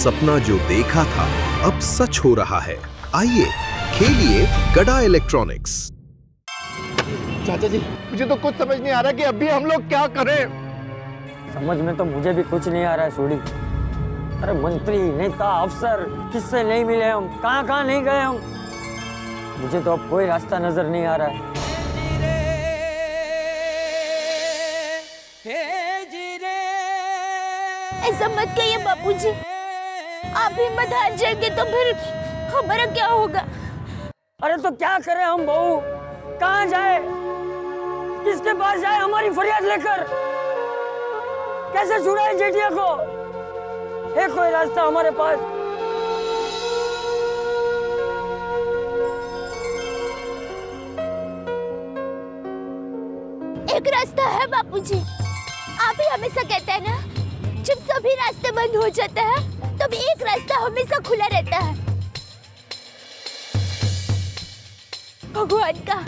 सपना जो देखा था अब सच हो रहा है। आइए खेलिए गड़ा इलेक्ट्रॉनिक्स। चाचा जी, मुझे तो कुछ समझ नहीं आ रहा कि अभी हम लोग क्या करें। समझ में तो मुझे भी कुछ नहीं आ रहा है सोडी। अरे मंत्री, नेता, अफसर, किससे नहीं मिले हम, कहाँ कहाँ नहीं गए हम। मुझे तो अब कोई रास्ता नजर नहीं आ रहा है। ऐसा मत कहिए बापूजी, आप हिम्मत हार जाएंगे तो फिर हमारा क्या होगा। अरे तो क्या करें हम बहू, कहाँ जाए, किसके पास जाए हमारी फरियाद लेकर, कैसे छुड़ाए जेठिया को। है कोई रास्ता हमारे पास? एक रास्ता है बापूजी, आप ही हमेशा कहते हैं ना, जब सभी रास्ते बंद हो जाते हैं तब एक रास्ता हमेशा खुला रहता है, भगवान का।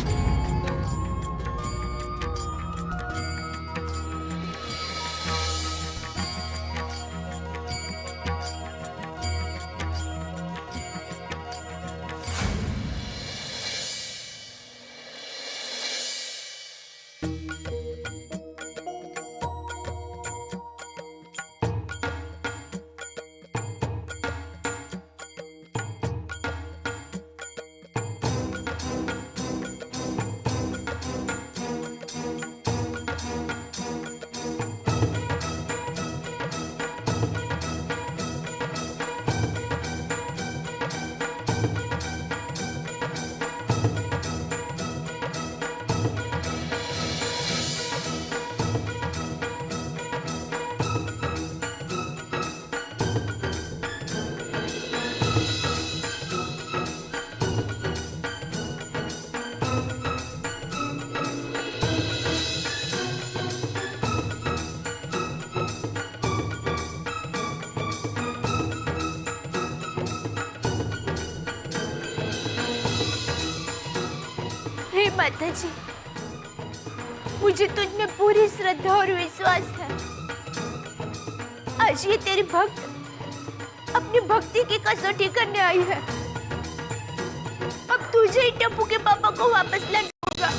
हे माता जी, मुझे तुझमें पूरी श्रद्धा और विश्वास है। आज ये तेरी भक्त अपनी भक्ति की कसौटी करने आई है। अब तुझे ही टप्पू के पापा को वापस लाना होगा।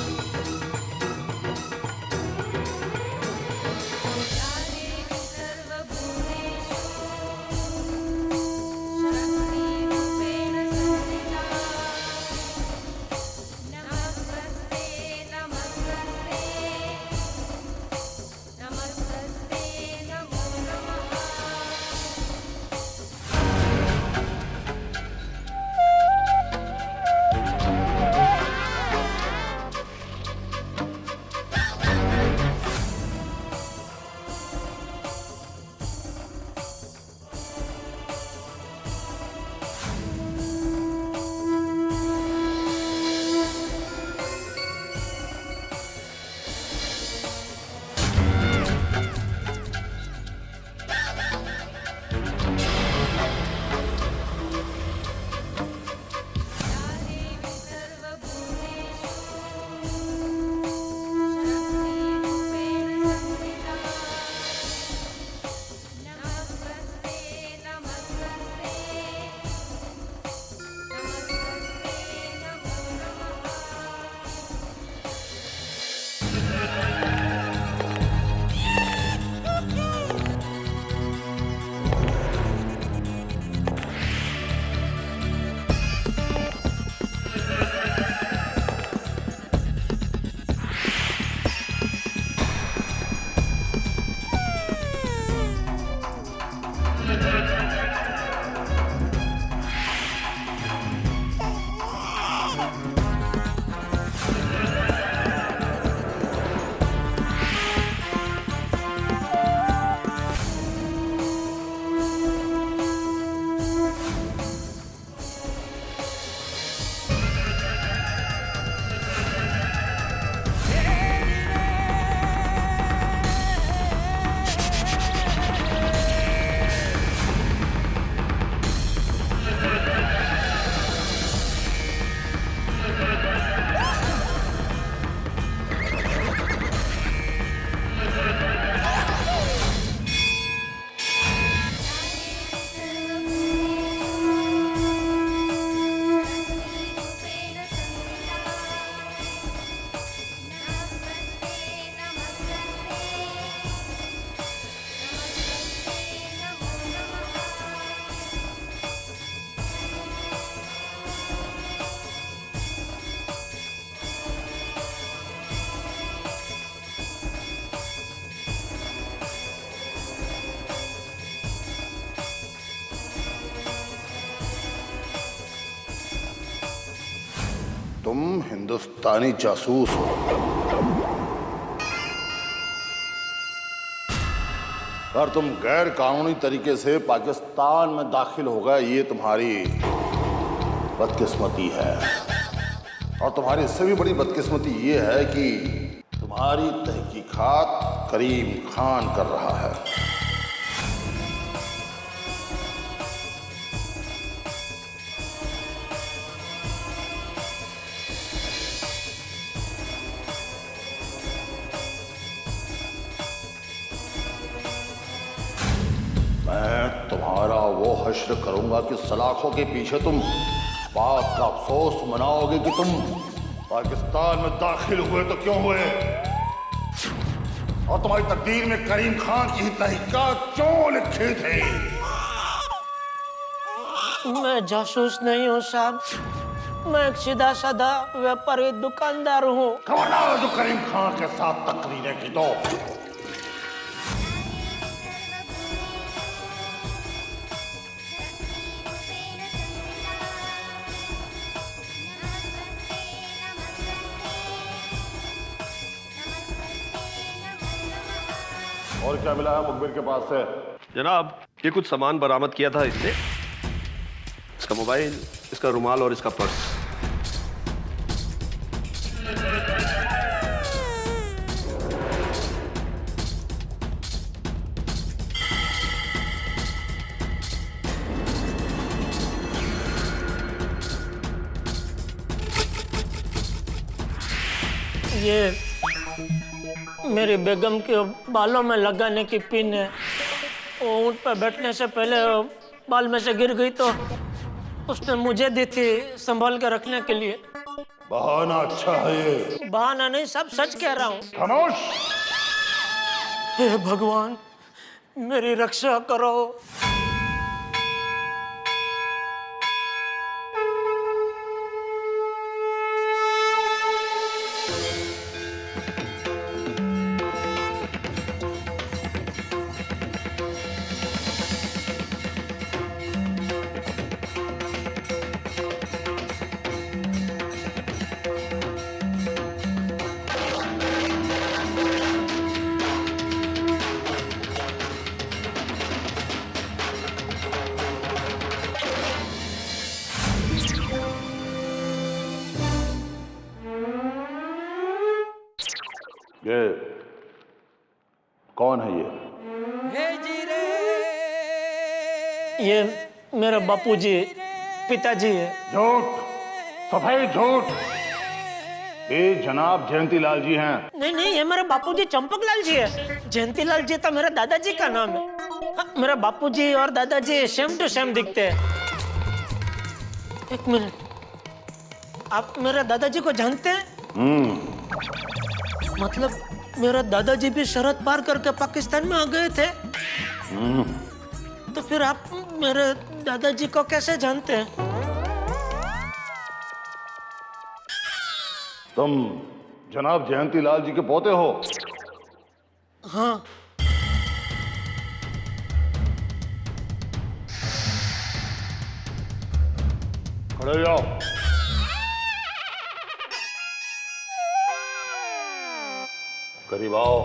तुम हिंदुस्तानी जासूस हो। अगर तुम गैर कानूनी तरीके से पाकिस्तान में दाखिल हो गए, ये तुम्हारी बदकिस्मती है। और तुम्हारी इससे भी बड़ी बदकिस्मती ये है कि तुम्हारी तहकीकात करीम खान कर रहा है। मैं तुम्हारा वो हश्र करूंगा कि सलाखों के पीछे तुम बात का अफसोस मनाओगे कि तुम पाकिस्तान में दाखिल हुए तो क्यों हुए, और तुम्हारी तकदीर में करीम खान की तहकीकात क्यों लिखी थी। मैं जासूस नहीं हूँ साहब, मैं एक सीधा साधा व्यापारी दुकानदार हूँ। खबरदार जो करीम खान के साथ तकरीरें की तो और क्या मिला है मुखबिर के पास से? जनाब, ये कुछ सामान बरामद किया था इसने। इसका मोबाइल, इसका रुमाल और इसका पर्स। ये मेरी बेगम के बालों में लगाने की पिन है। वो ऊँट पर बैठने से पहले बाल में से गिर गई तो उसने मुझे दी थी संभाल कर रखने के लिए। बहाना अच्छा है ये। बहाना नहीं, सब सच कह रहा हूँ। खामोश। हे भगवान, मेरी रक्षा करो। ये कौन है ये? ये मेरे बापूजी, पिताजी है। झूठ, सफेद झूठ। ये जनाब जयंतीलाल जी हैं। नहीं नहीं, ये मेरे बापूजी चंपकलाल जी है। जयंतीलाल जी तो मेरे दादाजी का नाम है। मेरे बापूजी और दादाजी सेम टू सेम दिखते हैं। एक मिनट, आप मेरे दादाजी को जानते हैं? मतलब मेरे दादाजी भी सरहद पार करके पाकिस्तान में आ गए थे। तो फिर आप मेरे दादाजी को कैसे जानते हैं? तुम जनाब जयंतीलाल जी के पोते हो? हाँ। खड़े हो जाओ। करीब आओ।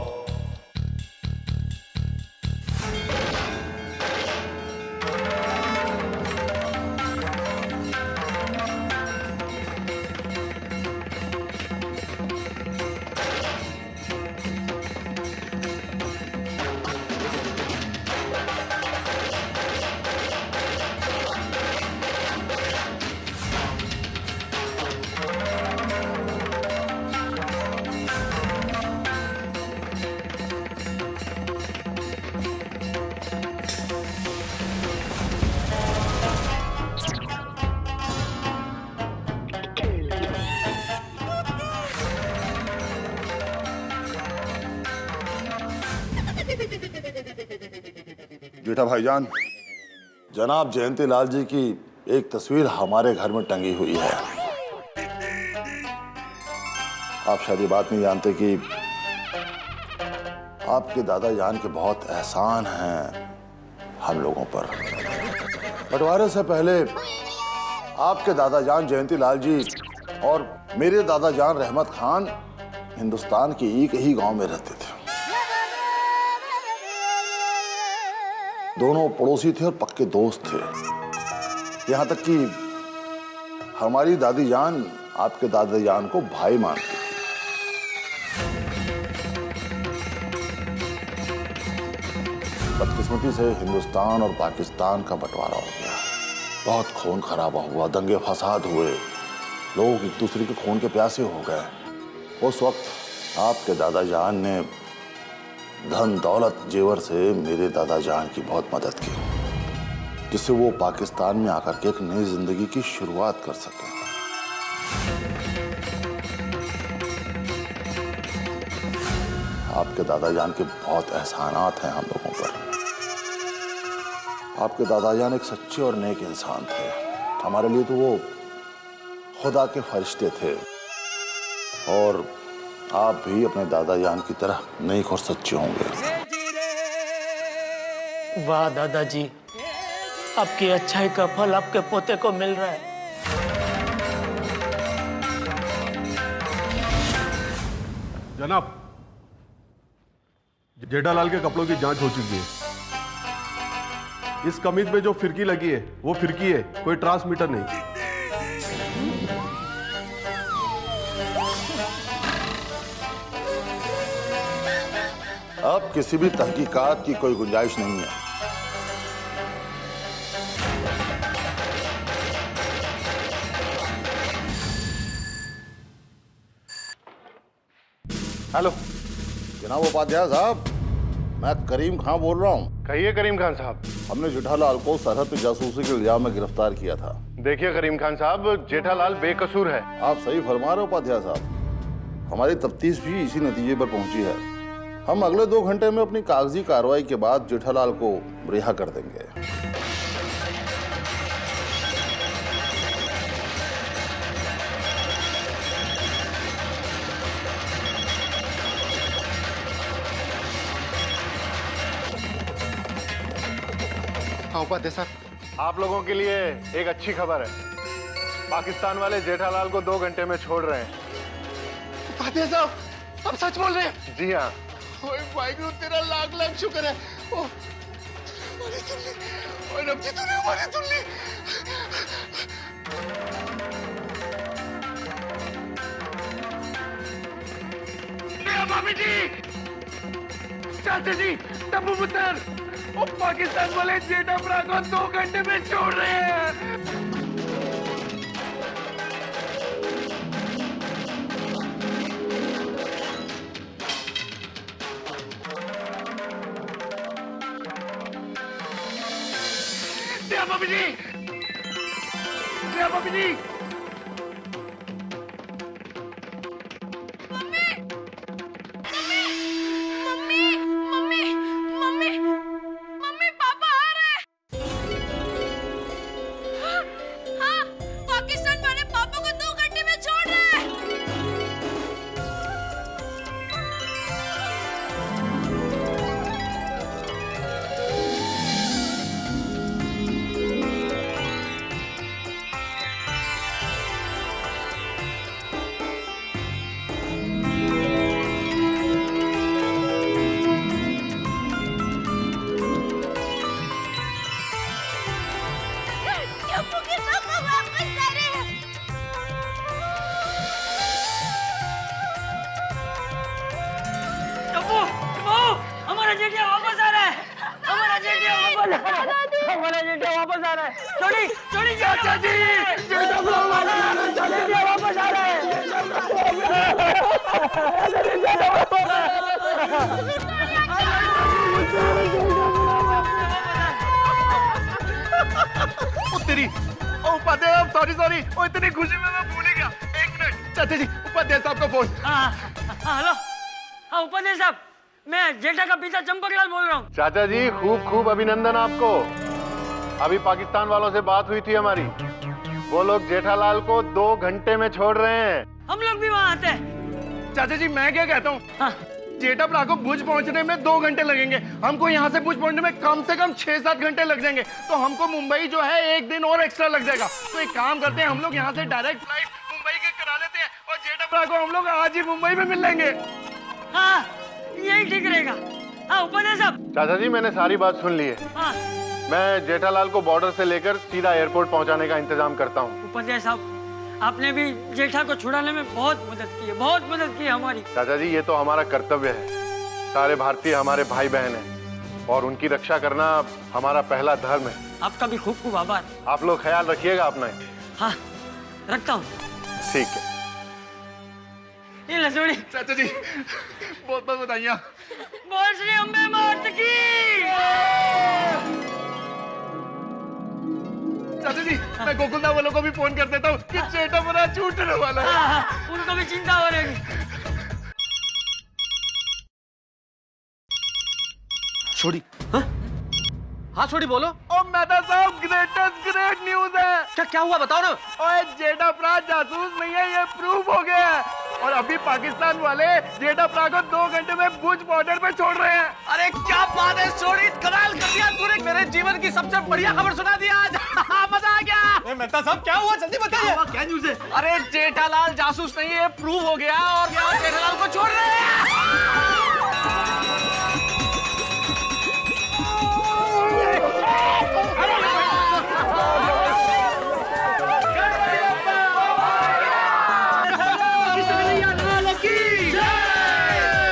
जेठा भाईजान, जनाब जयंतीलाल जी की एक तस्वीर हमारे घर में टंगी हुई है। आप शायद ये बात नहीं जानते कि आपके दादा जान के बहुत एहसान हैं हम लोगों पर। बंटवारे से पहले आपके दादा जान जयंतीलाल जी और मेरे दादा जान रहमत खान हिंदुस्तान के एक ही गांव में रहते थे। दोनों पड़ोसी थे और पक्के दोस्त थे। यहां तक कि हमारी दादी जान आपके दादा जान को भाई मानती थी। बदकिस्मती से हिंदुस्तान और पाकिस्तान का बंटवारा हो गया। बहुत खून खराबा हुआ, दंगे फसाद हुए, लोग एक दूसरे के खून के प्यासे हो गए। उस वक्त आपके दादा जान ने धन दौलत जेवर से मेरे दादा जान की बहुत मदद की, जिससे वो पाकिस्तान में आकर के एक नई जिंदगी की शुरुआत कर सके। आपके दादा जान के बहुत एहसानात हैं हम लोगों पर। आपके दादा जान एक सच्चे और नेक इंसान थे। हमारे लिए तो वो खुदा के फरिश्ते थे, और आप भी अपने दादा जान की तरह नेक और सच्चे होंगे। वाह दादाजी, आपकी अच्छाई का फल आपके पोते को मिल रहा है। जनाब, जेठालाल के कपड़ों की जांच हो चुकी है। इस कमीज में जो फिरकी लगी है वो फिरकी है, कोई ट्रांसमीटर नहीं। अब किसी भी तहकीकात की कोई गुंजाइश नहीं है। हेलो जनाब उपाध्याय साहब, मैं करीम खान बोल रहा हूँ। कहिए करीम खान साहब। हमने जेठालाल को सरहद पे जासूसी के इल्जाम में गिरफ्तार किया था। देखिए करीम खान साहब, जेठालाल बेकसूर है। आप सही फरमा रहे हो उपाध्याय साहब। हमारी तफ्तीश भी इसी नतीजे पर पहुंची है। हम अगले 2 घंटे में अपनी कागजी कार्रवाई के बाद जेठालाल को रिहा कर देंगे। हाँ उपाध्याय साहब, आप लोगों के लिए एक अच्छी खबर है। पाकिस्तान वाले जेठालाल को 2 घंटे में छोड़ रहे हैं। उपाध्याय साहब, आप सच बोल रहे हैं? जी हाँ। ओए वाहिगुरु, तेरा लाख लाख शुक्र है। ओ, हमारी सुन ली। ओए रब जी, तूने हमारी सुन ली। भाभी जी, चाचा जी, तब्बू पुत्र, वो पाकिस्तान वाले जेठाप्रा को 2 घंटे में छोड़ रहे हैं। भाभी जी, भाभी जी, हमारा जेठा वापस आ रहा है। छोड़ी छोड़ी चाचा जी, जेठाप्रा वापस आ रहा है। तेरी उपाध्याय, सॉरी, ओ इतनी खुशी में मैं भूल गया। 1 मिनट चाचा जी, उपाध्याय साहब का फोन। हेलो, हाँ उपाध्याय साहब, मैं जेठा का पिता चंपकलाल बोल रहा हूँ। चाचा जी, खूब अभिनंदन आपको। अभी पाकिस्तान वालों से बात हुई थी हमारी। वो लोग जेठालाल को 2 घंटे में छोड़ रहे हैं। हम लोग भी वहाँ आते हैं। चाचा जी, मैं क्या कहता हूँ, हाँ। जेठाप्रा को भुज पहुंचने में 2 घंटे लगेंगे। हमको यहाँ से भुज पहुंचने में कम से कम 6-7 घंटे लग जाएंगे। तो हमको मुंबई जो है 1 दिन और एक्स्ट्रा लग जाएगा। तो एक काम करते हैं, हम लोग यहाँ से डायरेक्ट फ्लाइट मुंबई के करा जेठप्रा को हम लोग आज ही मुंबई में मिल लेंगे। हाँ यही ठीक रहेगा। हाँ उपाध्याय साहब। चाचा जी मैंने सारी बात सुन ली है। हाँ मैं जेठालाल को बॉर्डर से लेकर सीधा एयरपोर्ट पहुंचाने का इंतजाम करता हूँ। उपाध्याय साहब आपने भी जेठा को छुड़ाने में बहुत मदद की है, बहुत मदद की है हमारी। चाचा जी ये तो हमारा कर्तव्य है। सारे भारतीय हमारे भाई बहन हैं और उनकी रक्षा करना हमारा पहला धर्म है। आपका भी खूब खूब आभार। आप लोग ख्याल रखिएगा अपना। हाँ रखता हूँ। ठीक है। ये लसोड़ी चाचा जी बहुत बहुत बधाइयाँ। बोल श्री अम्बे मात की। चाचा जी मैं गोकुलदा वालों को भी फोन कर देता हूँ कि जेठाप्रा छूटने वाला है। हाँ, उनको भी चिंता हो रही। छोड़ी हाँ छोड़ी बोलो। ओ मेहता साहब ग्रेटेस्ट ग्रेट न्यूज है। क्या हुआ बताओ ना। ओए जेठाप्रा जासूस नहीं है ये प्रूफ हो गया है और अभी पाकिस्तान वाले जेठाप्रा को 2 घंटे में भुज बॉर्डर पे छोड़ रहे हैं। अरे क्या बात है छोड़ी, कमाल कर दिया तूने, मेरे जीवन की सबसे बढ़िया खबर सुना दी आज। मजा आ गया। मेहता साहब क्या हुआ जल्दी बताइए। क्या न्यूज है? अरे जेठालाल जासूस नहीं है प्रूफ हो गया और यहाँ जेठालाल को छोड़ रहे हैं।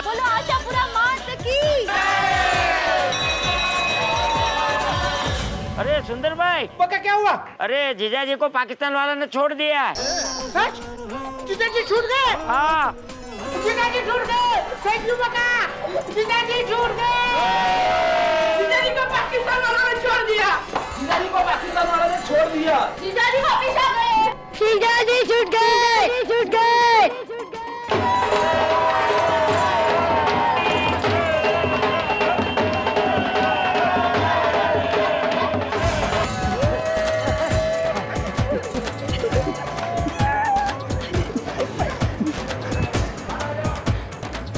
बोलो आशापुरा मात की। अरे सुंदर भाई पक्का क्या हुआ? अरे जीजाजी को पाकिस्तान वालों ने छोड़ दिया है। सच? जीजाजी छूट गए? हाँ जीजाजी छूट गए। थैंक यू पक्का। जीजाजी छूट गए। जीजाजी को पाकिस्तान वालों ने छोड़ दिया। जीजाजी को पाकिस्तान वालों ने छोड़ दिया। जीजाजी वापिस आ गए। जीजाजी छूट गए, छूट गए।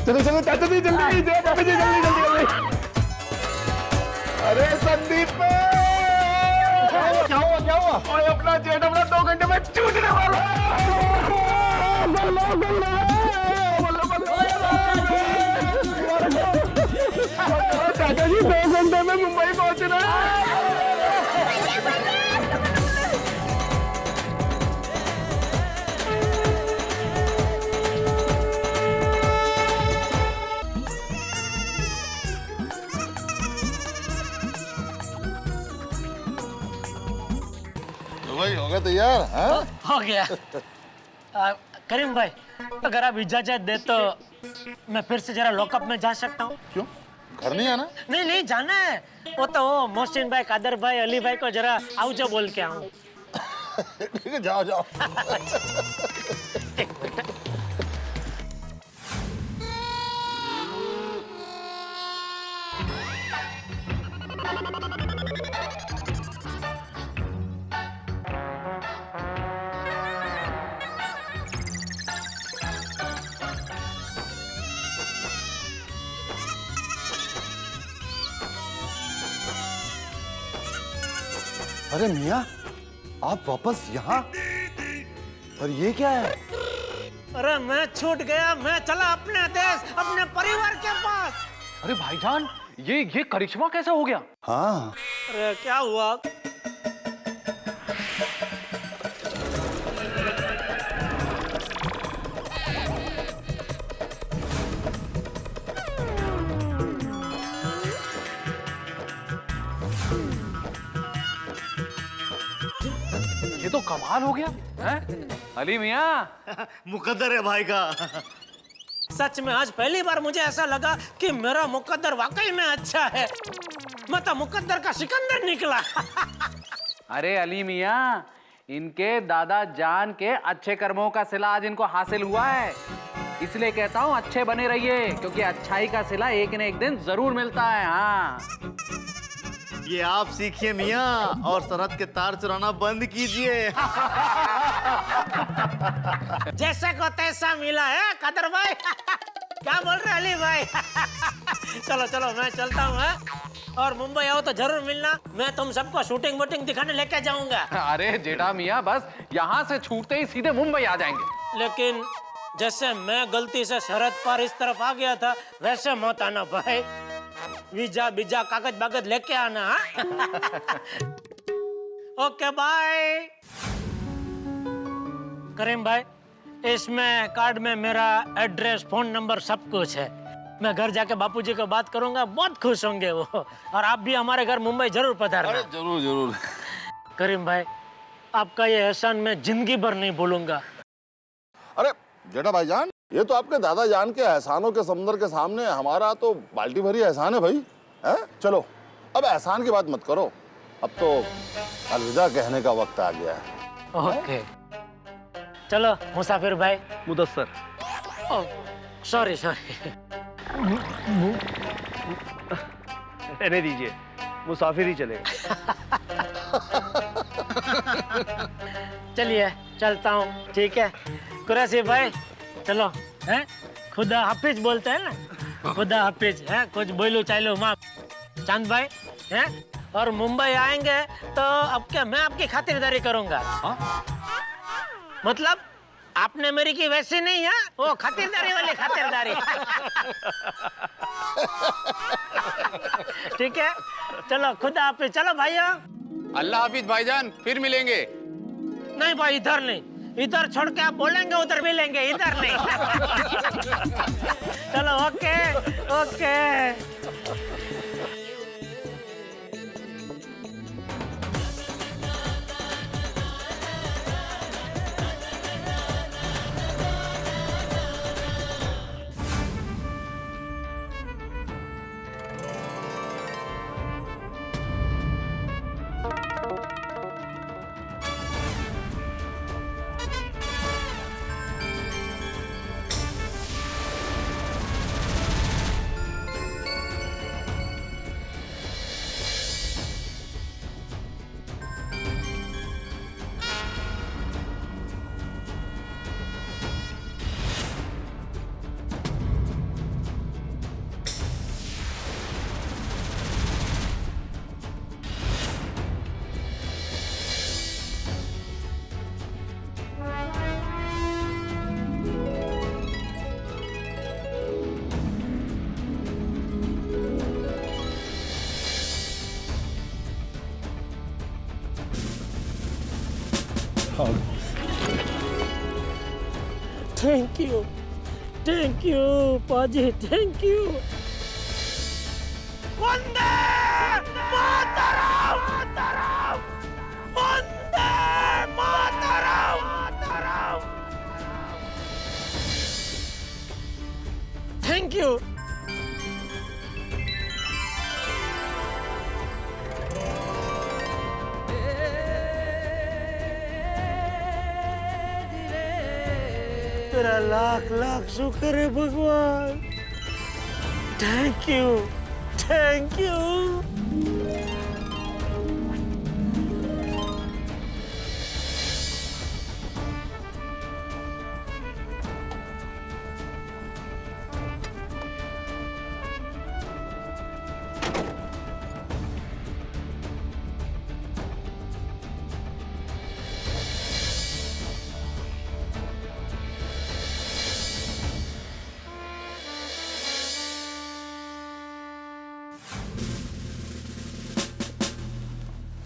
चलो चलो चाचा जी जल्दी जय बाबा जी जल्दी जल्दी जल्दी। अरे संदीप क्या हुआ क्या हुआ? और अपना जेठाप्रा 2 घंटे में छूटने वाला है। चाचा जी 2 घंटे में मुंबई पहुंचना है। भाई हो गया तैयार? हो गया। करीम भाई अगर आप इजाजत दे तो मैं फिर से जरा लॉकअप में जा सकता हूँ? क्यों घर नहीं आना? नहीं नहीं जाना है। वो तो मोहसिन भाई, कादर भाई, अली भाई को जरा आओ बोल के आऊँ। ठीक है जाओ जाओ। अरे मियाँ आप वापस यहाँ? और ये क्या है? अरे मैं छूट गया, मैं चला अपने देश, अपने परिवार के पास। अरे भाईजान ये करिश्मा कैसे हो गया? हाँ अरे क्या हुआ? ये तो कमाल हो गया हैं? अली मियाँ मुकद्दर है भाई का। सच में आज पहली बार मुझे ऐसा लगा कि मेरा मुकद्दर वाकई में अच्छा है। मैं तो मुकद्दर का सिकंदर निकला। अरे अली मियाँ इनके दादा जान के अच्छे कर्मों का सिला आज इनको हासिल हुआ है, इसलिए कहता हूँ अच्छे बने रहिए, क्योंकि अच्छाई का सिला एक न एक दिन जरूर मिलता है। हाँ ये आप सीखिए मियाँ और सरहद के तार चुराना बंद कीजिए। जैसा को तैसा मिला है कादर भाई। क्या बोल रहे अली भाई? चलो चलो मैं चलता हूँ और मुंबई आओ तो जरूर मिलना, मैं तुम सबको शूटिंग वूटिंग दिखाने लेके जाऊंगा। अरे जेठा मियाँ बस यहाँ से छूटते ही सीधे मुंबई आ जाएंगे। लेकिन जैसे मैं गलती से सरहद पर इस तरफ आ गया था वैसे मत आना भाई। वीजा बीजा कागज बागज लेके आना। Okay bye. करीम भाई, इसमें कार्ड में मेरा एड्रेस, फोन नंबर सब कुछ है। मैं घर जाके बापूजी को बात करूंगा, बहुत खुश होंगे वो। और आप भी हमारे घर मुंबई जरूर पधारना। अरे जरूर जरूर। करीम भाई, आपका ये एहसान मैं जिंदगी भर नहीं भूलूंगा। अरे जेठा भाईजान, ये तो आपके दादा जान के एहसानों के समुद्र के सामने हमारा तो बाल्टी भरी एहसान है भाई। है? चलो अब एहसान की बात मत करो, अब तो अलविदा कहने का वक्त आ गया है। ओके चलो मुसाफिर भाई। मुदस्सर। Sorry sorry. रहने दीजिए, मुसाफिर ही चलेगा। चलिए चलता हूँ, ठीक है कुरैशी भाई। चलो हैं, खुदा हाफिज बोलते हैं ना, खुदा हाफिज है। कुछ बोलो चालो माँ। चांद भाई हैं, और मुंबई आएंगे तो अब क्या मैं आपकी खातिरदारी करूंगा। मतलब आपने मेरी की वैसी नहीं है, वो खातिरदारी वाली खातिरदारी। ठीक है चलो खुदा हाफिज। चलो भाइयों। अल्लाह हाफिज भाईजान, फिर मिलेंगे। नहीं भाई, इधर नहीं, इधर छोड़ के आप बोलेंगे उधर मिलेंगे, इधर नहीं। चलो ओके ओके। थैंक यू पाजी, थैंक यू। वंदे मातरम, वंदे मातरम। Thank you. तेरा लाख लाख शुक्र है भगवान। Thank you thank you.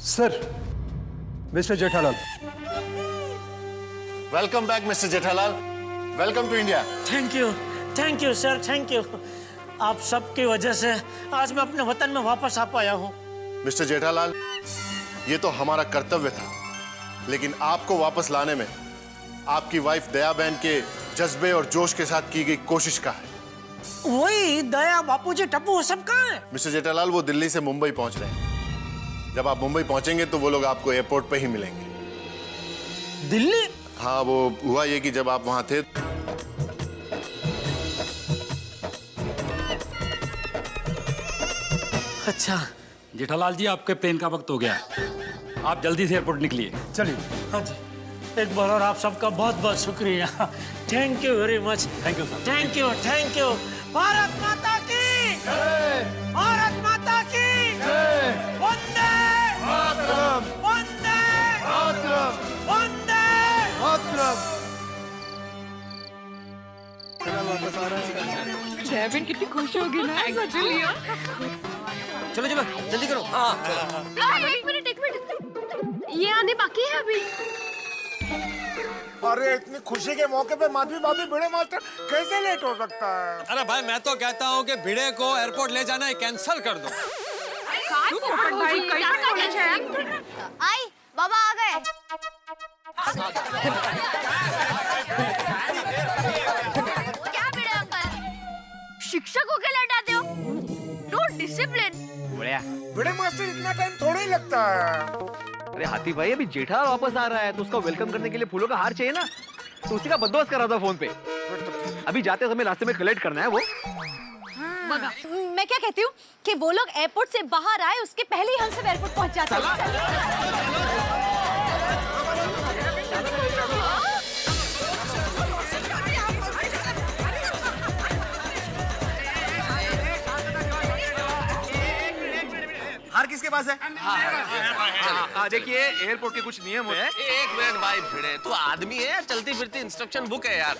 Sir, mister Jethalal. Welcome back mister Jethalal, welcome to India. Thank you sir, thank you. आप सबकी वजह से आज मैं अपने वतन में वापस आ पाया हूँ। मिस्टर जेठालाल, ये तो हमारा कर्तव्य था, लेकिन आपको वापस लाने में आपकी वाइफ दया बहन के जज्बे और जोश के साथ की गई कोशिश का है। वही दया, बापूजी, टप्पू, वो सब कहाँ है? मिस्टर जेठालाल, वो दिल्ली से मुंबई पहुंच रहे हैं। जब आप मुंबई पहुंचेंगे तो वो लोग आपको एयरपोर्ट पे ही मिलेंगे। दिल्ली? हाँ, वो हुआ ये कि जब आप वहां थे अच्छा। जेठालाल जी, आपके प्लेन का वक्त हो गया है, आप जल्दी से एयरपोर्ट निकलिए। चलिए। हाँ जी, एक बार और आप सबका बहुत बहुत शुक्रिया। Thank you very much. Thank you sir. Thank you. Bharat माता की जय। भारत माता की जय। वंदे मातरम, वंदे मातरम, वंदे मातरम। खुश होगी ना सच लियो। चलो चलो जल्दी करो। हाँ एक मिनट ये आने बाकी है अभी। अरे इतनी खुशी के मौके पे माधवी भाभी भिड़े मास्टर कैसे लेट हो सकता है? अरे भाई मैं तो कहता हूँ कि भिड़े को एयरपोर्ट ले जाना कैंसिल कर दो। आई बाबा आ गए। क्या भिड़े अंकल, शिक्षक को क्या लटाते हो? No discipline. बढ़िया। भिड़े मास्टर इतना टाइम थोड़ा ही लगता है। अरे हाथी भाई अभी जेठा वापस आ रहा है तो उसका वेलकम करने के लिए फूलों का हार चाहिए ना, तो उसी का बंदोबस्त कर रहा था फोन पे। अभी जाते समय रास्ते में कलेक्ट करना है वो। मैं क्या कहती हूँ कि वो लोग एयरपोर्ट से बाहर आए उसके पहले ही हम सब एयरपोर्ट पहुंच जाते हैं। हार किसके पास है? देखिए एयरपोर्ट के कुछ नियम होते हैं। एक मिनट भाई भिड़े, तू आदमी है या चलती फिरती इंस्ट्रक्शन बुक है यार?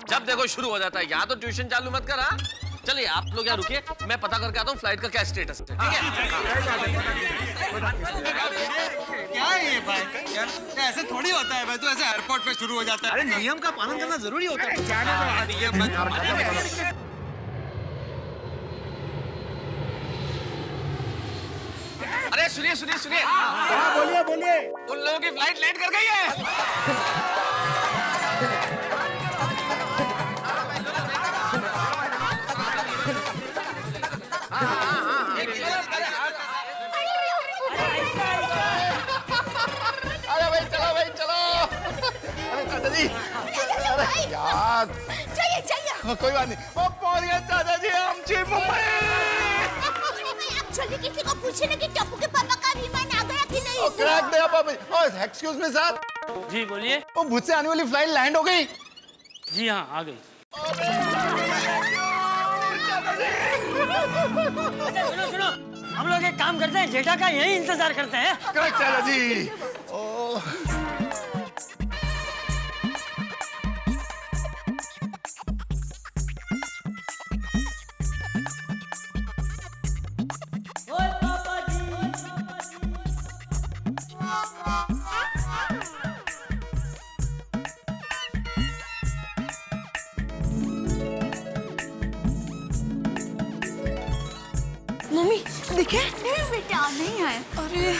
जब देखो शुरू हो जाता है। यहाँ तो ट्यूशन चालू मत कर। हाँ चलिए आप लोग यहाँ रुकिए, मैं पता करके आता हूँ फ्लाइट का क्या स्टेटस है। ठीक है? क्या है ये भाई यार, ऐसे थोड़ी होता है भाई, तो ऐसे एयरपोर्ट पे शुरू हो जाता है। अरे नियम का पालन करना जरूरी होता है। अरे सुनिए सुनिए सुनिए। बोलिए बोलिए। उन लोगों की फ्लाइट लैंड कर गई है। अरे भाई चलो। अरे चाचा जी, अरे यार चाहिए कोई बात नहीं। वो पहुंच गए चाचा जी, हम मुंबई। एक्चुअली किसी को पूछे ना कि टप्पू के पापा का विमान आ गया कि नहीं। क्रैक दे पापा। Oh excuse me sir. जी बोलिए। वो भुज से आने वाली फ्लाइट लैंड हो गई। जी हाँ आ गई। सुनो हम लोग एक काम करते हैं, जेठा का यही इंतजार करते हैं। करेक्ट चाचा जी। ओह मम्मी दिखे? बेटा नहीं आए। अरे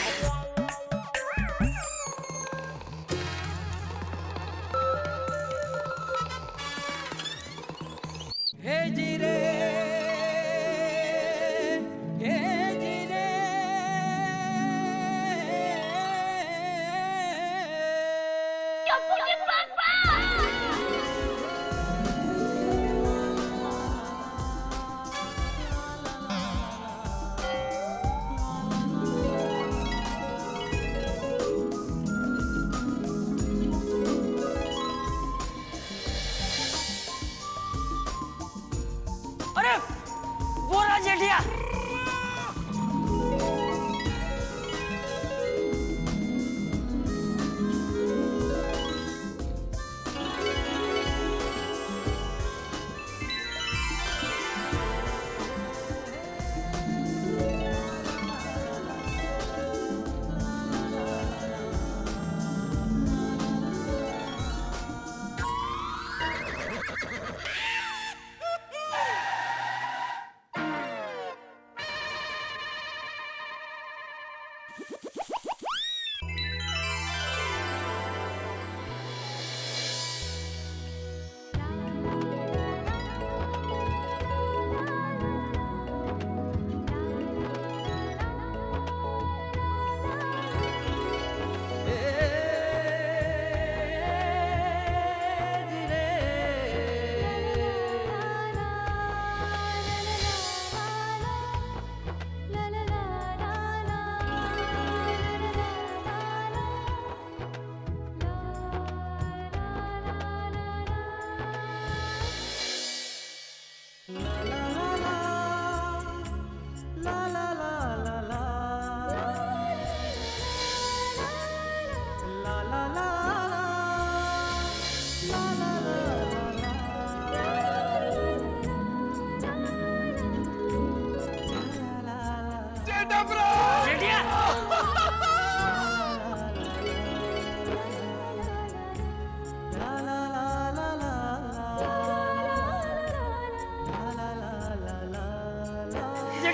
अरे वो रहा जेठिया।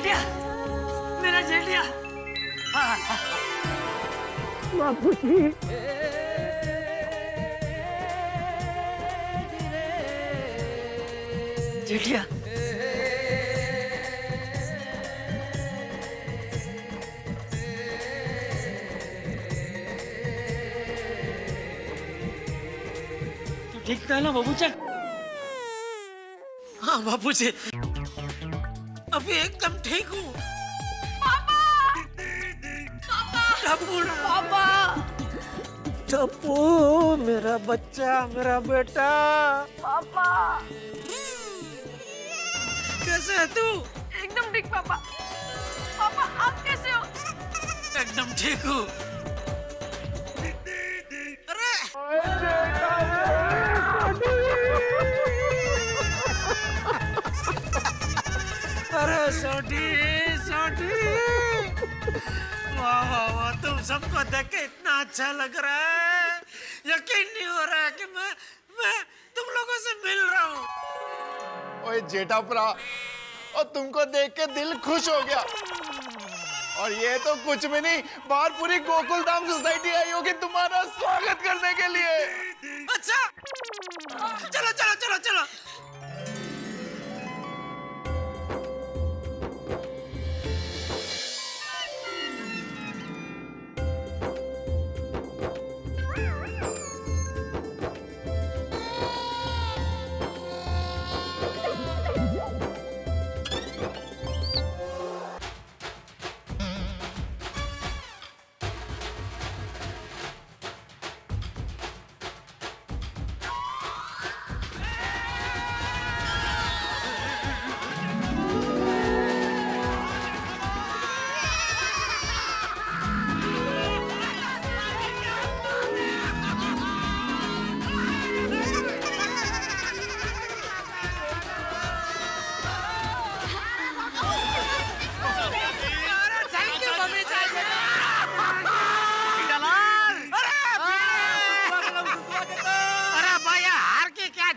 जेठिया, मेरा जेठिया। बापूजी। जेठिया। तू ठीक था ना बाबूचक? हाँ बापूजी, अभी एकदम ठीक हूँ। पापा टप्पू, मेरा बच्चा, मेरा बेटा। पापा कैसे है तू? एकदम ठीक पापा। पापा आप कैसे हो? एकदम ठीक हूँ। अरे सोटी, सोटी, वाह वाह वाह, तुम सबको देख के इतना अच्छा लग रहा है। यकीन नहीं हो रहा है कि मैं तुम लोगों से मिल रहा हूँ। ओए जेठा भरा, और तुमको देख के दिल खुश हो गया। और ये तो कुछ भी नहीं, बाहर पूरी गोकुल धाम सोसाइटी आई होगी तुम्हारा स्वागत करने के लिए। अच्छा, चलो चलो चलो चलो।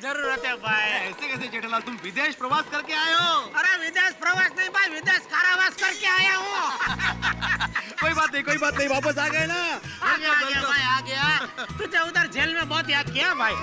जरूरत है भाई। ऐसे कैसे जेठालाल, तुम विदेश प्रवास करके आए हो? अरे विदेश प्रवास नहीं भाई, विदेश कारावास करके आया हूँ। कोई बात नहीं, वापस आ गए ना? आ गया भाई, आ गया। तुझे उधर जेल में बहुत याद किया भाई।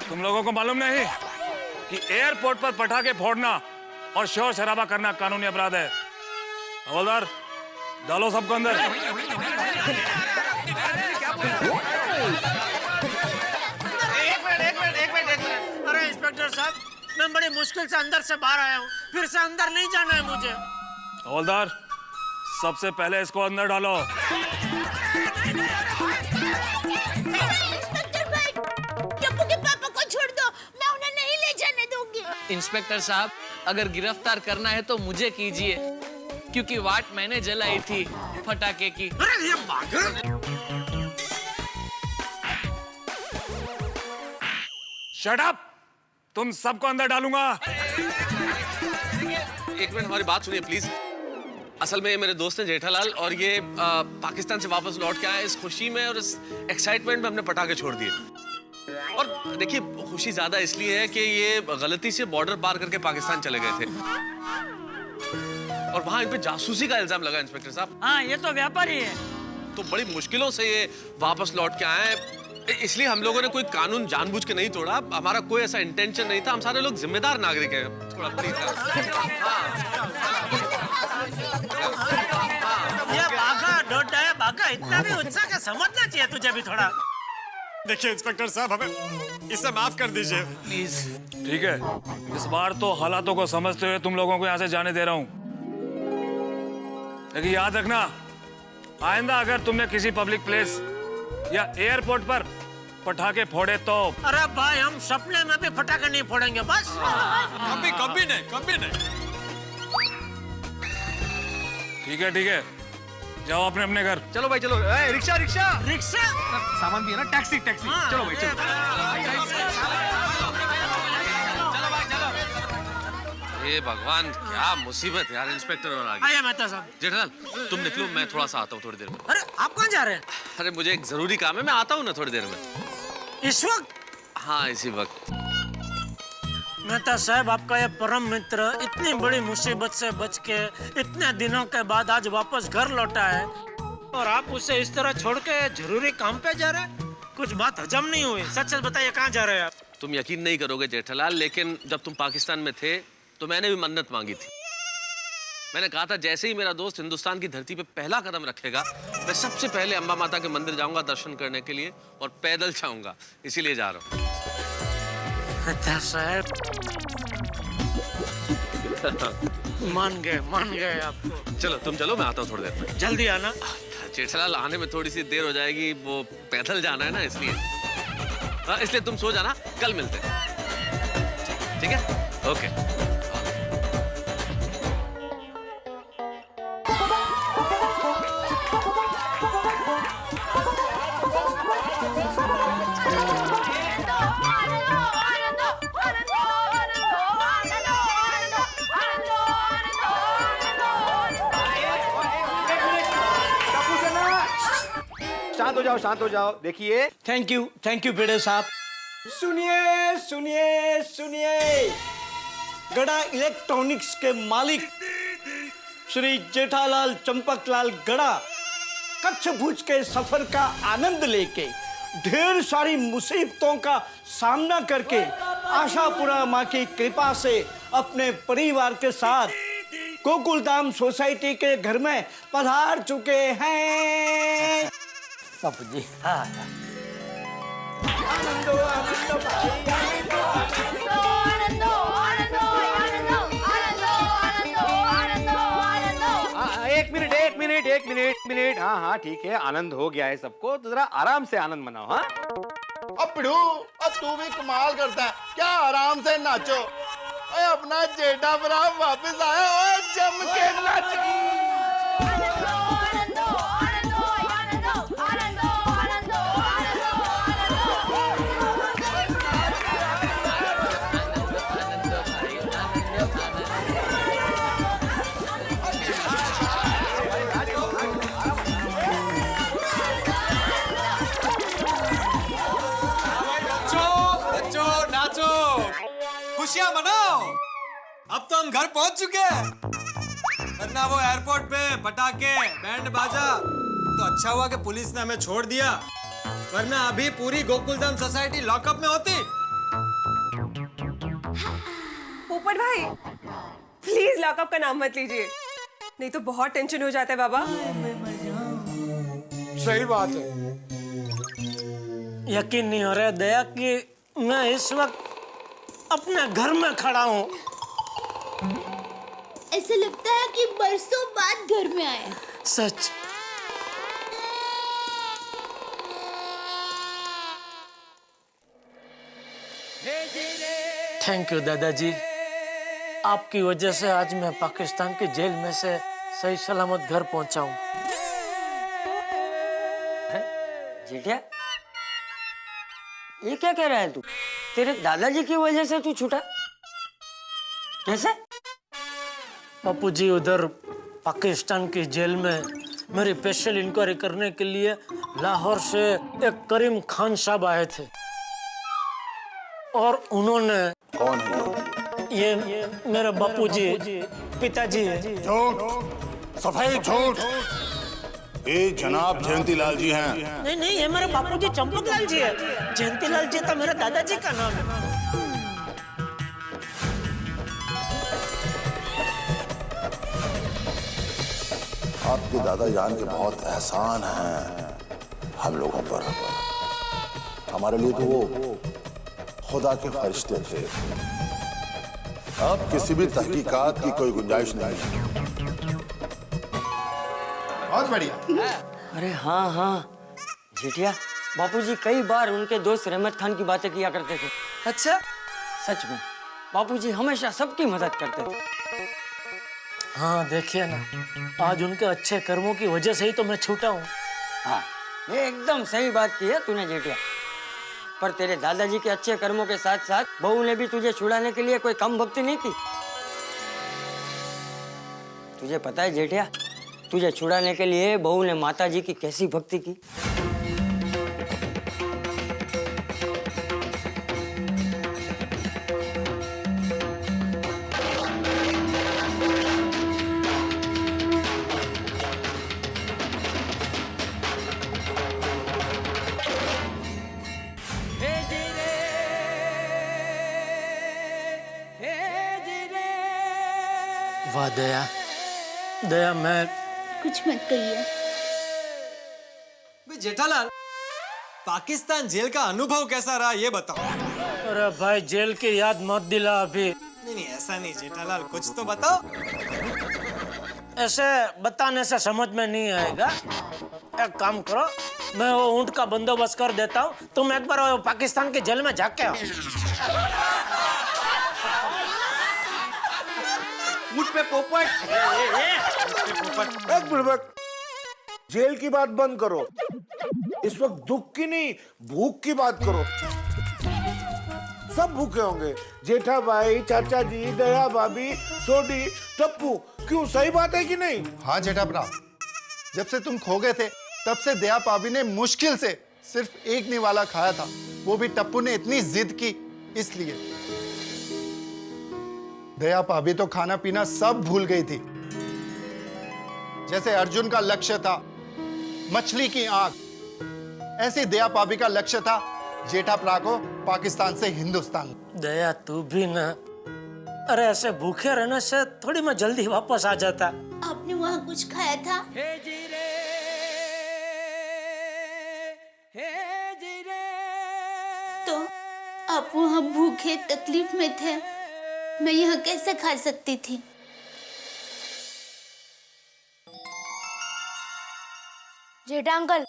तुम लोगों को मालूम नहीं कि एयरपोर्ट पर पटाखे फोड़ना और शोर शराबा करना कानूनी अपराध है। हवलदार, डालो सबको अंदर। एक मिनट। अरे इंस्पेक्टर साहब, मैं बड़ी मुश्किल से अंदर से बाहर आया हूँ, फिर से अंदर नहीं जाना है मुझे। हवलदार, सबसे पहले इसको अंदर डालो। इंस्पेक्टर भाई, टप्पू के पापा को छोड़ दो, मैं उन्हें नहीं ले जाने दूंगी। इंस्पेक्टर साहब, अगर गिरफ्तार करना है तो मुझे कीजिए, क्योंकि वाट मैंने जलाई थी पटाखे की। अरे ये पागल! Shut up! तुम सबको अंदर डालूंगा। एक मिनट हमारी बात सुनिए प्लीज। असल में ये मेरे दोस्त हैं जेठालाल, और ये पाकिस्तान से वापस लौट के आए। इस खुशी में और इस एक्साइटमेंट में हमने पटाखे छोड़ दिए। और देखिए, खुशी ज्यादा इसलिए है कि ये गलती से बॉर्डर पार करके पाकिस्तान चले गए थे, और वहां इन पे जासूसी का इल्जाम लगा इंस्पेक्टर साहब। हाँ, ये तो व्यापारी है। तो बड़ी मुश्किलों से ये वापस लौट के आए। इसलिए हम लोगों ने कोई कानून जानबूझ के नहीं तोड़ा। हमारा कोई ऐसा इंटेंशन नहीं था। हम सारे लोग जिम्मेदार नागरिक हैं। थोड़ा प्लीज। ये बाघा डोडा है, बाघा इतना भी उत्साह का समझना चाहिए तुझे भी थोड़ा। देखिए इंस्पेक्टर साहब, हमें इसे माफ कर दीजिए प्लीज। ठीक है, इस बार तो हालातों को समझते हुए तुम लोगों को यहाँ से जाने दे रहा हूँ। लेकिन याद रखना, आइंदा अगर तुमने किसी पब्लिक प्लेस या एयरपोर्ट पर पटाखे फोड़े तो। अरे भाई, हम सपने में भी पटाखे नहीं फोड़ेंगे बस। कभी कभी नहीं, कभी नहीं। ठीक है, ठीक है, जाओ अपने अपने घर। चलो भाई चलो। रिक्शा रिक्शा रिक्शा सामान भी है ना, टैक्सी टैक्सी। चलो भाई चलो। हे भगवान, क्या मुसीबत यार। इंस्पेक्टर और आ गए। आइए मेहता साहब। जेठालाल, तुम निकलो, मैं थोड़ा सा आता हूँ थोड़ी देर में। अरे आप कहाँ जा रहे हैं? अरे मुझे एक जरूरी काम है, मैं आता हूँ ना थोड़ी देर में। इस वक्त? हाँ, इसी वक्त। मेहता साहब, आपका ये परम मित्र इतनी बड़ी मुसीबत से बच के इतने दिनों के बाद आज वापस घर लौटा है, और आप उसे इस तरह छोड़ के जरूरी काम पे जा रहे हैं? कुछ बात हजम नहीं हुई। सच सच बताइए, कहाँ जा रहे हैं आप? तुम यकीन नहीं करोगे जेठालाल, लेकिन जब तुम पाकिस्तान में थे तो मैंने भी मन्नत मांगी थी। मैंने कहा था जैसे ही मेरा दोस्त हिंदुस्तान की धरती पे पहला कदम रखेगा, मैं सबसे पहले अम्बा माता के मंदिर जाऊंगा दर्शन करने के लिए, और पैदल जाऊंगा। इसीलिए जा रहा हूँ। साहब मान गए आपको। चलो तुम चलो, मैं आता हूँ थोड़ी देर में। जल्दी आना। जेठालाल, आने में थोड़ी सी देर हो जाएगी, वो पैदल जाना है ना, इसलिए। हाँ, इसलिए तुम सो जाना, कल मिलते हैं। ठीक है? ओके। शांत हो जाओ। देखिए, थैंक यू पेड़े साहब। सुनिए सुनिए सुनिए, गड़ा इलेक्ट्रॉनिक्स के मालिक श्री जेठालाल चंपकलाल गड़ा कच्छ भुज के सफर का आनंद लेके ढेर सारी मुसीबतों का सामना करके आशापुरा माँ की कृपा से अपने परिवार के साथ गोकुलधाम सोसाइटी के घर में पधार चुके हैं। बापू जी, हाँ। एक मिनट। हाँ ठीक है, आनंद हो गया है सबको, तो जरा आराम से आनंद मनाओ। हाँ अब पिढ़ू, अब तू भी कमाल करता है क्या? आराम से नाचो। ओए, अपना जेठा भरा वापस आया और जम के नाचो। खुशियां मनाओ, अब तो हम घर पहुंच चुके हैं। वरना वो एयरपोर्ट पे पटाखे बैंड बाजा, तो अच्छा हुआ कि पुलिस ने हमें छोड़ दिया, वरना अभी पूरी गोकुलधाम सोसाइटी लॉकअप में होती। पोपट भाई, प्लीज लॉकअप का नाम मत लीजिए, नहीं तो बहुत टेंशन हो जाता है बाबा। सही बात है। यकीन नहीं हो रहा दया कि मैं इस वक्त अपने घर में खड़ा हूँ। ऐसा लगता है कि बरसों बाद घर में आए। सच। थैंक यू दादाजी। आपकी वजह से आज मैं पाकिस्तान की जेल में से सही सलामत घर पहुंचा हूँ। जेठिया, ये क्या कह रहा है तू? तेरे दादाजी की वजह से तू छूटा? कैसे? बापूजी उधर पाकिस्तान की जेल में मेरी स्पेशल इंक्वायरी करने के लिए लाहौर से एक करीम खान साहब आए थे और उन्होंने। कौन है ये मेरे बापूजी, पिताजी है। झूठ, सफेद झूठ। ये जनाब जयंतीलाल जी हैं। नहीं नहीं, ये मेरे बापूजी चंपकलाल जी है। जयंतीलाल जी तो मेरे दादाजी का नाम है। आपके दादा जान के बहुत एहसान हैं हम लोगों पर। हमारे लिए तो वो खुदा के फरिश्ते थे। अब किसी भी तहकीकात की कोई गुंजाइश नहीं। बहुत बढ़िया। अरे हाँ हाँ जेठिया, बापूजी कई बार उनके दोस्त रहमत खान की बातें किया करते थे। अच्छा? सच में बापूजी हमेशा सबकी मदद करते थे। हाँ देखिए ना, आज उनके अच्छे कर्मों की वजह से ही तो मैं छूटा हूँ। हाँ, ये एकदम सही बात की है तूने जेठिया। पर तेरे दादाजी के अच्छे कर्मों के साथ साथ बहू ने भी तुझे छुड़ाने के लिए कोई कम भक्ति नहीं की। तुझे पता है जेठिया, तुझे छुड़ाने के लिए बहू ने माताजी की कैसी भक्ति की? वाह दया, दया मैं कुछ मत कहिए। जेठालाल, पाकिस्तान जेल का अनुभव कैसा रहा ये बताओ। अरे भाई, जेल की याद मत दिला अभी। नहीं ऐसा नहीं जेठालाल, कुछ तो बताओ। ऐसे बताने से समझ में नहीं आएगा। एक काम करो, मैं वो ऊंट का बंदोबस्त कर देता हूँ, तुम एक बार वो पाकिस्तान की जेल में जाके आओ। मुझ पे पोपट। एक मिनट, जेल की बात बंद करो। इस वक्त दुख की नहीं, भूख की बात करो। सब भूखे होंगे, जेठा भाई, चाचा जी, दया भाभी, सोडी, टप्पू। क्यों, सही बात है कि नहीं? हाँ जेठा भरा, जब से तुम खो गए थे तब से दया भाभी ने मुश्किल से सिर्फ एक निवाला खाया था, वो भी टप्पू ने इतनी जिद की इसलिए। दया भाभी तो खाना पीना सब भूल गई थी। जैसे अर्जुन का लक्ष्य था मछली की आंख, ऐसे दया भाभी का लक्ष्य था जेठा भरा को पाकिस्तान से हिंदुस्तान। दया तू भी ना, अरे ऐसे भूखे रहने से थोड़ी मैं जल्दी वापस आ जाता। आपने वहाँ कुछ खाया था? तो आप वहाँ भूखे तकलीफ में थे, मैं यहाँ कैसे खा सकती थी? जेठा अंकल,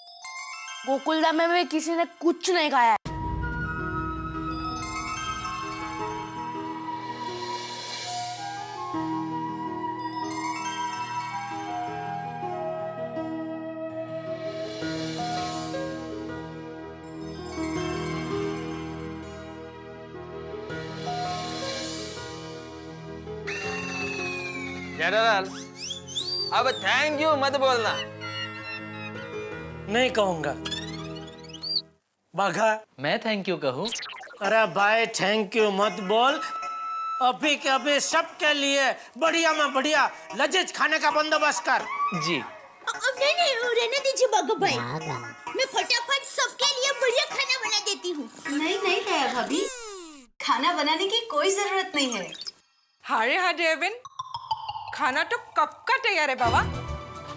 गोकुलधाम में भी किसी ने कुछ नहीं खाया। जेठालाल, अब थैंक यू मत बोलना। नहीं कहूंगा। बाघा, मैं थैंक यू कहूँ? अरे भाई थैंक यू मत बोल। अभी के अभी सबके लिए बढ़िया में बढ़िया लजीज खाने का बंदोबस्त कर। जी। नहीं नहीं, रहने दीजिए बाघा भाई, मैं फटाफट सबके लिए बढ़िया खाना बना देती हूँ। नहीं नहीं दया भाभी, खाना बनाने की कोई जरूरत नहीं है। हारे हाँ देवेन, खाना तो कब का तैयार है बाबा,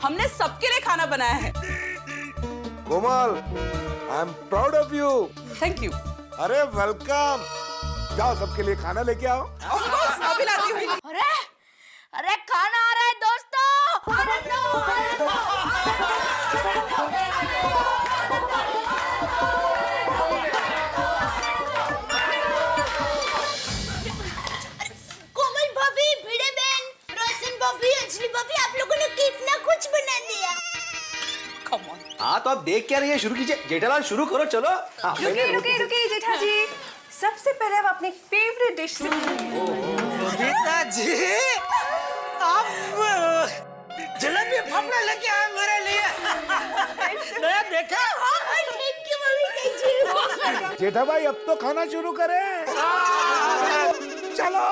हमने सबके लिए खाना बनाया है। Komal, I am proud of you. Thank you. अरे वेलकम, जाओ सबके लिए खाना लेके आओ। ऑफ कोर्स, अभी लाती हूँ। अरे अरे खाना आ रहा है दोस्तों। कोमल भाभी, मछली भाभी, आप लोगों ने कितना कुछ बना दिया। हाँ तो आप देख क्या रही है, शुरू कीजिए। जेठालाल शुरू करो, चलो। हाँ, रुके जेठा जी, सबसे पहले आप अपनी फेवरेट डिश से बेटा जी, आप जलेबी फाफड़ा लेके आए मेरे लिए। नया देखा? Thank you mummy. जेठा भाई अब तो खाना शुरू करें। चलो।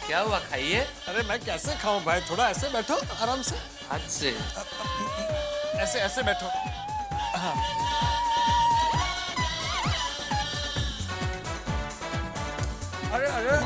क्या हुआ, खाइए। अरे मैं कैसे खाऊं भाई, थोड़ा ऐसे बैठो आराम से। हाथ से ऐसे ऐसे बैठो। हाँ। अरे अरे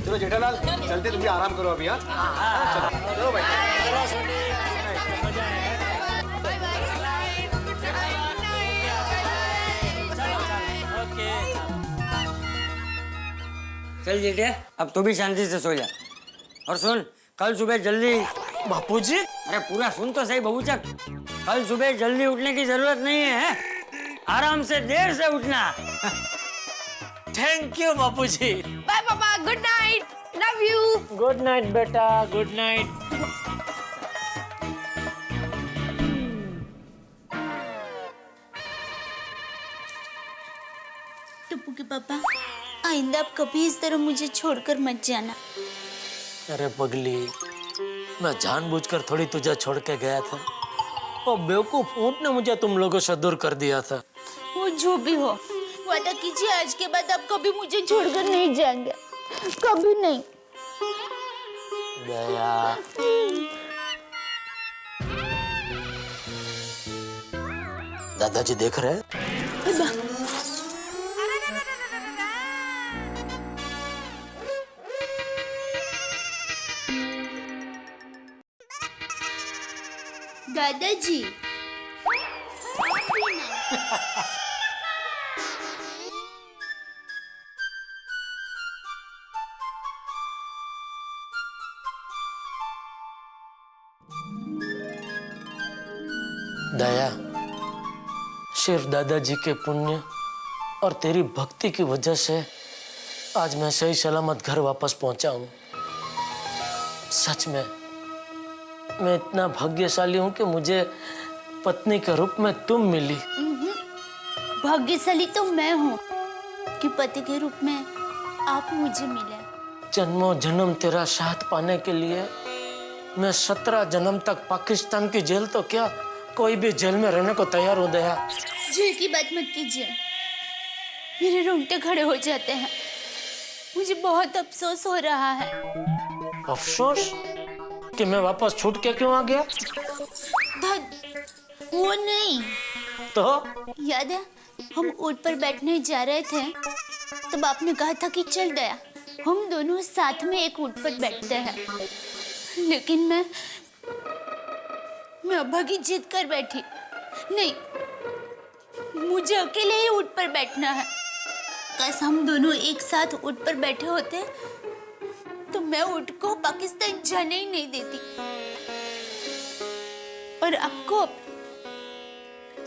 चलो जेठालाल चलते, तुम भी आराम करो अभी। हाँ चलो भाई। चल जेठे, अब तू भी शांति से सो जा। और सुन, कल सुबह जल्दी। बापूजी, अरे पूरा सुन तो सही बबूचक। कल सुबह जल्दी उठने की जरूरत नहीं है, आराम से देर से उठना। Thank you Bapuji. बाय पापा, good night, love you. Good night बेटा, गुड नाइट। टप्पू के पापा, आइंदा आप कभी इस तरह मुझे छोड़कर मत जाना। अरे पगली, मैं जानबूझकर थोड़ी तुझे छोड़ के गया था। वो बेवकूफ ऊंट ने मुझे तुम लोगों से दूर कर दिया था। वो जो भी हो, वादा कीजिए आज के बाद आप कभी मुझे छोड़कर नहीं जाएंगे, कभी नहीं। दया, दादाजी देख रहे हैं? दादाजी। दया, सिर्फ दादाजी के पुण्य और तेरी भक्ति की वजह से आज मैं सही सलामत घर वापस पहुंचा हूं। सच में मैं इतना भाग्यशाली हूं कि मुझे पत्नी के रूप में तुम मिली। भाग्यशाली तो मैं हूँ कि पति के रूप में आप मुझे मिले। जन्मों जन्म तेरा साथ पाने के लिए मैं 17 जन्म तक पाकिस्तान की जेल तो क्या, कोई भी जेल में रहने को तैयार हो दया। जेल की बात मत कीजिए, मेरे रोंगटे खड़े हो जाते हैं। मुझे बहुत अफसोस हो रहा है। अफसोस कि मैं वापस छूट के क्यों आ गया? वो नहीं तो याद है, हम ऊंट पर बैठने जा रहे थे, तब आपने कहा था कि चल दया, हम दोनों साथ में एक ऊंट पर बैठते हैं। लेकिन मैं अभागी जिद कर बैठी, नहीं, मुझे अकेले ही ऊंट पर बैठना है। काश हम दोनों एक साथ ऊंट पर बैठे होते तो मैं ऊंट को पाकिस्तान जाने ही नहीं देती और आपको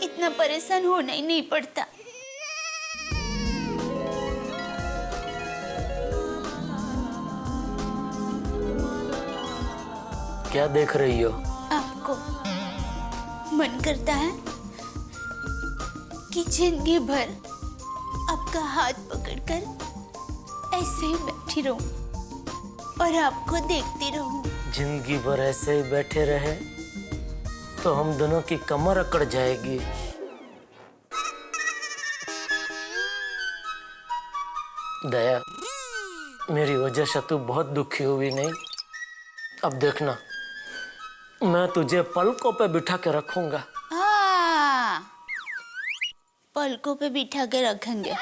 इतना परेशान होना ही नहीं पड़ता। क्या देख रही हो? आपको मन करता है कि जिंदगी भर आपका हाथ पकड़कर ऐसे ही बैठी रहूं और आपको देखती रहूं। जिंदगी भर ऐसे ही बैठे रहे तो हम दोनों की कमर अकड़ जाएगी। दया, मेरी वजह से तू बहुत दुखी हुई नहीं? अब देखना, मैं तुझे पलकों पे बिठा के रखूंगा। हाँ, पलकों पे बिठा के रखेंगे।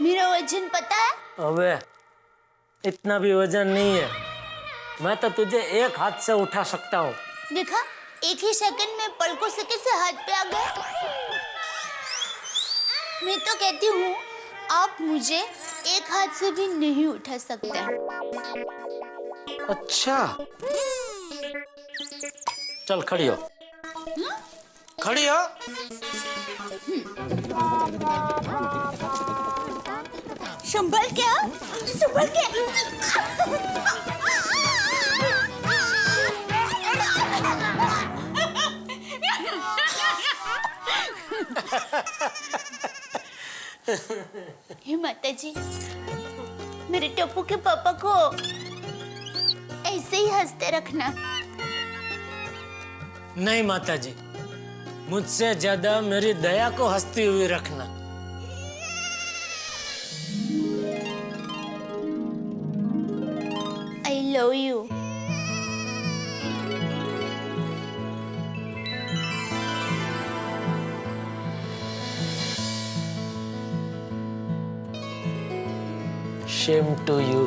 मेरा वजन पता है? अबे इतना भी वजन नहीं है, मैं तो तुझे एक हाथ से उठा सकता हूँ। देखा, एक ही सेकंड में पलकों से कैसे हाथ पे आ गए। मैं तो कहती हूँ आप मुझे एक हाथ से भी नहीं उठा सकते। अच्छा, चल खड़ी हो। खड़ी हो। संभल के आओ, संभल के। हे माता जी, मेरे टप्पू के पापा को ऐसे ही हंसते रखना। नहीं माता जी, मुझसे ज्यादा मेरी दया को हंसती हुई रखना। I love you. Shame to you.